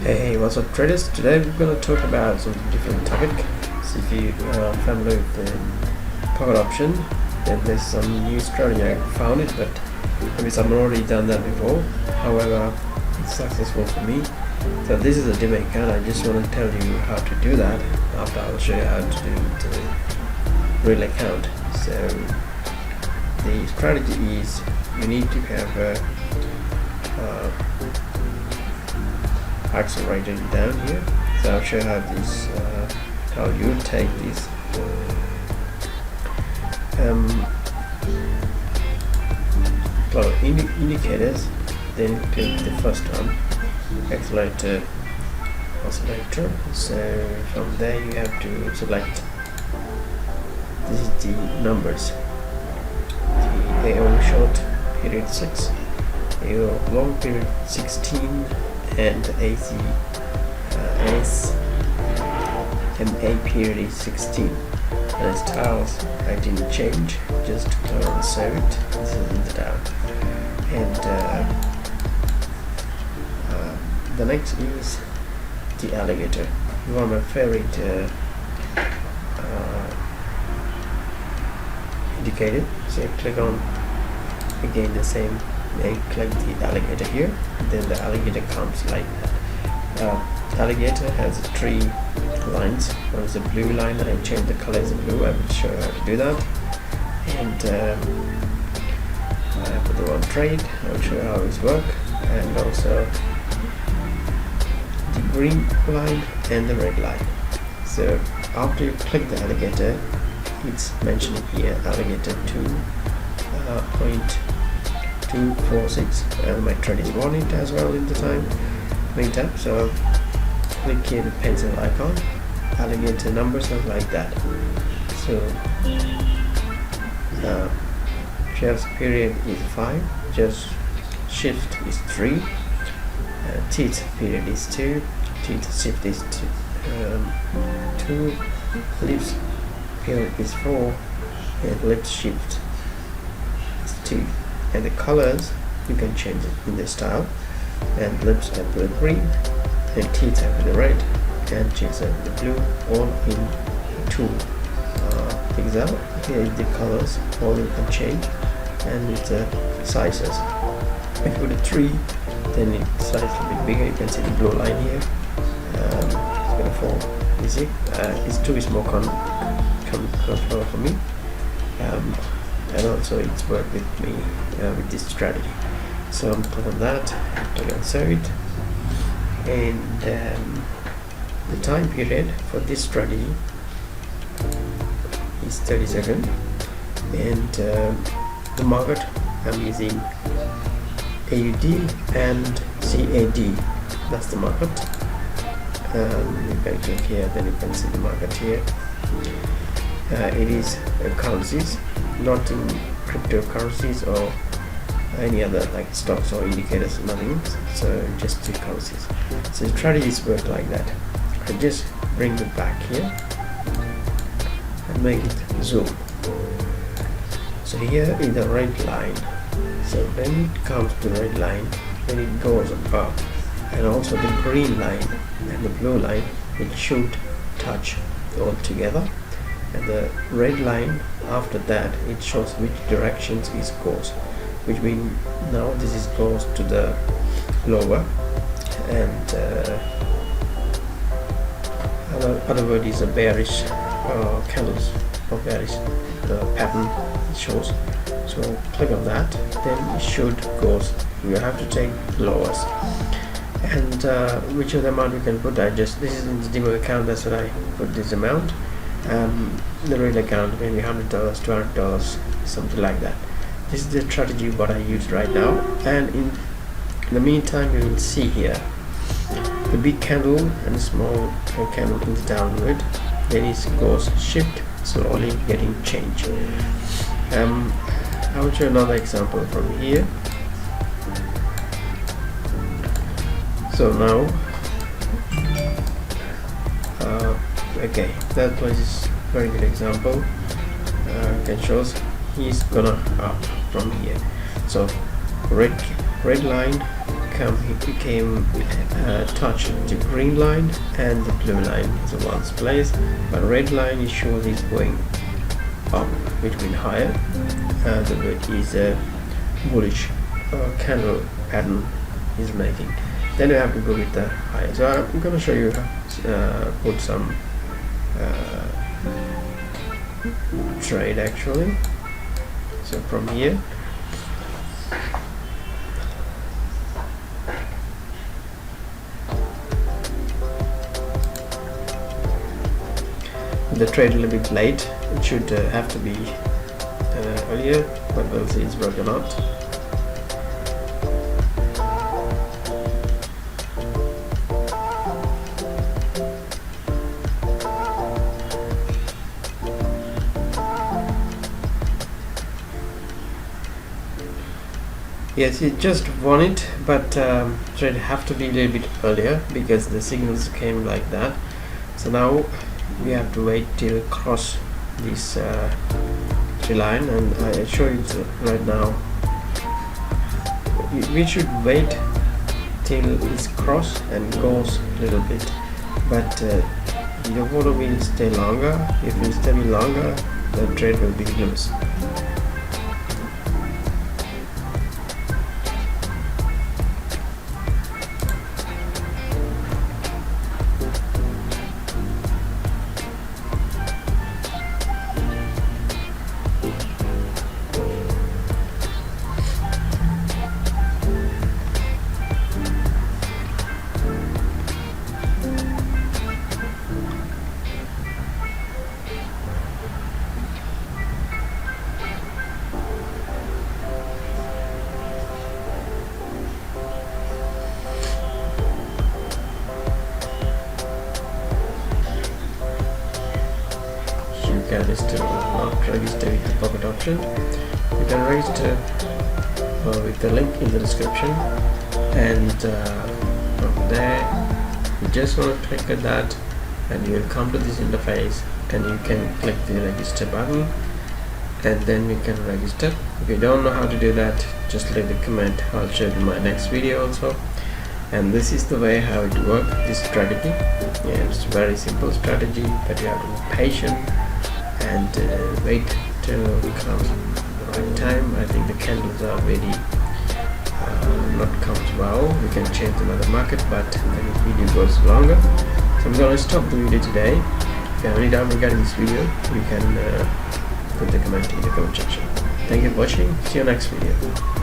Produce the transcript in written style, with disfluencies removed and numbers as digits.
Hey, what's up traders? Today we're going to talk about some different topic. So if you are familiar with the pocket option, then there's some new strategy. I found it, but maybe someone already done that before. However, it's successful for me. So this is a demo account. I just want to tell you how to do that. After I'll show you how to do the real account. So the strategy is you need to have a accelerator down here. So I'll show you how this how you take this indicators, then click the first one, accelerator oscillator. So from there you have to select, this is the numbers, the AO short period 6, AO long period 16, and AC SMA period is 16. And the styles I didn't change, just save it. This is in the style. And the next is the alligator. One of my favorite indicator. So click on again the same. I click the alligator here, then the alligator comes like that. Alligator has three lines. One is a blue line. I change the color as blue. I will show you how to do that. And for the one trade, I will show you how it works, and also the green line and the red line. So after you click the alligator, it's mentioned here alligator 2.246, and my trade is on it as well in the time meantime. So click here the pencil icon, alligator numbers are like that. So just period is 5, just shift is 3, teeth period is 2, teeth shift is 2, lips period is 4, and lips shift is 2. And the colors you can change it in the style, and lips have the green, and teeth have the red, and cheeks have the blue, all in 2 pixel. Here is the colors, all you can change, and it's sizes. If you put a 3, then it's size a bit bigger. You can see the blue line here. It's gonna fall easy. It's too small control for me. And also it's worked with me with this strategy. So I'm click on that, click on save it, and the time period for this strategy is 30 seconds, and the market I'm using AUD and CAD, that's the market. You can click here, then you can see the market here. It is currencies, not in cryptocurrencies or any other like stocks or indicators, nothing. So just the currencies. So the strategies work like that. I just bring it back here and make it zoom. So here is the red line. So when it comes to red line, then it goes up, and also the green line and the blue line, it should touch all together. And the red line after that, it shows which directions it goes, which means now this is goes to the lower, and other word is a bearish candles or bearish pattern it shows. So click on that, then it should goes. You have to take lowers, and which other amount you can put. This is in the demo account, that's what I put this amount. The real account maybe $100, $200, something like that. This is the strategy what I use right now, and in the meantime you will see here the big candle and the small candle in the downward, then it goes shift, slowly getting change. I will show another example from here. So now okay, that was very good example. Can shows he's gonna up from here. So red line became touched the green line, and the blue line is the one's place, but red line is shows is going up, between higher. The red is a bullish candle pattern is making. Then you have to go with the higher. So I'm going to show you put some trade actually. So from here, the trade a little bit late. It should have to be earlier, but we'll see it's broken out. Yes, it just won it, but trade have to be a little bit earlier because the signals came like that. So now we have to wait till cross this tree line, and I show you right now. We should wait till it's cross and goes a little bit, but the order will stay longer. If it stay longer, the trade will be loose. You can still not register with the pocket option. You can register with the link in the description, and from there you just want to click at that, and you will come to this interface, and you can click the register button, and then you can register. If you don't know how to do that, just leave the comment. I'll show you in my next video also. And this is the way how it works, this strategy. Yeah, it's a very simple strategy, but you have to be patient and wait till it comes the right time. I think the candles are already not comes well. We can change another market, but then the video goes longer. So I'm gonna stop the video today. If you have any doubt regarding this video, you can put the comment in the comment section. Thank you for watching. See you next video.